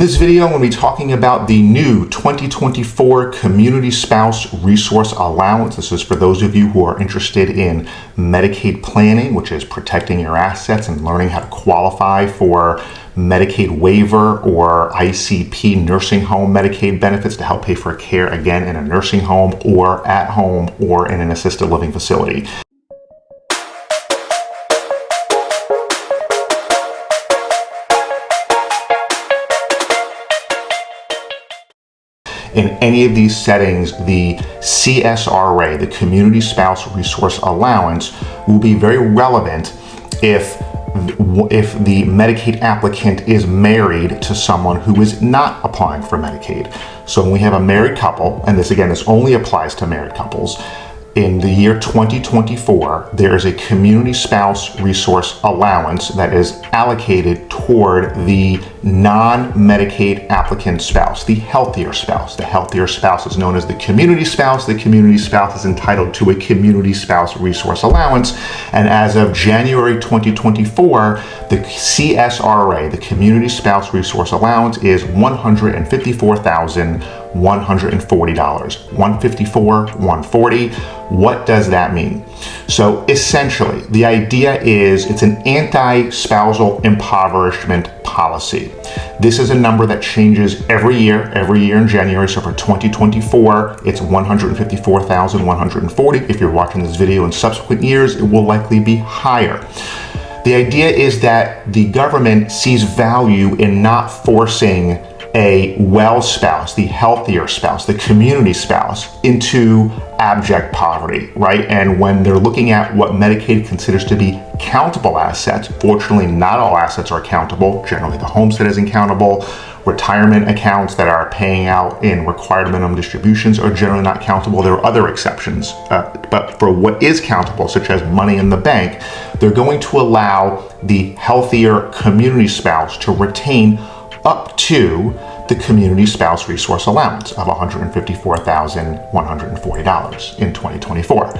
this video, I'm going to be talking about the new 2024 Community Spouse Resource Allowance. This is for those of you who are interested in Medicaid planning, which is protecting your assets and learning how to qualify for Medicaid waiver or ICP nursing home Medicaid benefits to help pay for care, again, in a nursing home or at home or in an assisted living facility. In any of these settings, the CSRA, the Community Spouse Resource Allowance, will be very relevant if the Medicaid applicant is married to someone who is not applying for Medicaid. So when we have a married couple, and this only applies to married couples, in the year 2024, there is a Community Spouse Resource Allowance that is allocated toward the non-Medicaid applicant spouse, the healthier spouse. The healthier spouse is known as the community spouse. The community spouse is entitled to a Community Spouse Resource Allowance. And as of January 2024, the CSRA, the Community Spouse Resource Allowance, is $154,140. $154, $140. What does that mean? So essentially, the idea is it's an anti-spousal impoverishment policy. This is a number that changes every year in January. So for 2024, it's $154,140. If you're watching this video in subsequent years, it will likely be higher. The idea is that the government sees value in not forcing a well spouse, the healthier spouse, the community spouse, into abject poverty, right? And when they're looking at what Medicaid considers to be countable assets, fortunately not all assets are countable. Generally the homestead isn't countable. Retirement accounts that are paying out in required minimum distributions are generally not countable. There are other exceptions, but for what is countable, such as money in the bank, they're going to allow the healthier community spouse to retain up to the Community Spouse Resource Allowance of $154,140 in 2024.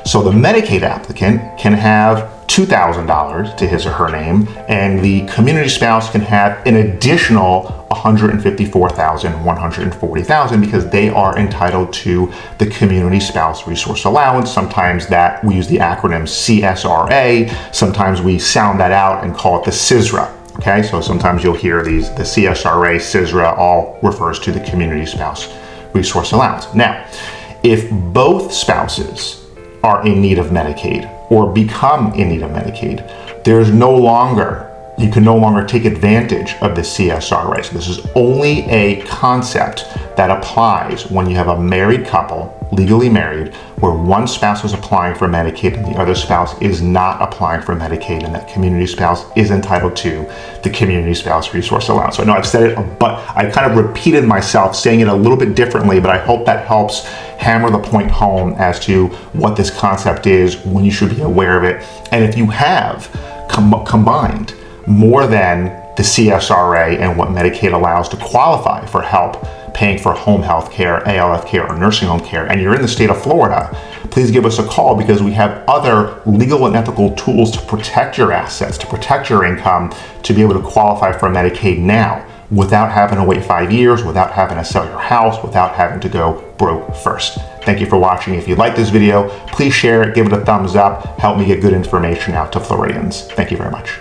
So the Medicaid applicant can have $2,000 to his or her name, and the community spouse can have an additional $154,140 because they are entitled to the Community Spouse Resource Allowance. Sometimes that we use the acronym CSRA. Sometimes we sound that out and call it the CSRA. Okay, so sometimes you'll hear the CSRA, CSRA, all refers to the Community Spouse Resource Allowance. Now, if both spouses are in need of Medicaid or become in need of Medicaid, you can no longer take advantage of the CSRA. So this is only a concept that applies when you have a married couple, legally married, where one spouse is applying for Medicaid and the other spouse is not applying for Medicaid, and that community spouse is entitled to the Community Spouse Resource Allowance. So I know I've said it, but I kind of repeated myself saying it a little bit differently, but I hope that helps hammer the point home as to what this concept is, when you should be aware of it. And if you have combined more than the CSRA and what Medicaid allows to qualify for help paying for home health care, ALF care, or nursing home care, and you're in the state of Florida, please give us a call because we have other legal and ethical tools to protect your assets, to protect your income, to be able to qualify for Medicaid now without having to wait 5 years, without having to sell your house, without having to go broke first. Thank you for watching. If you like this video, please share it, give it a thumbs up, help me get good information out to Floridians. Thank you very much.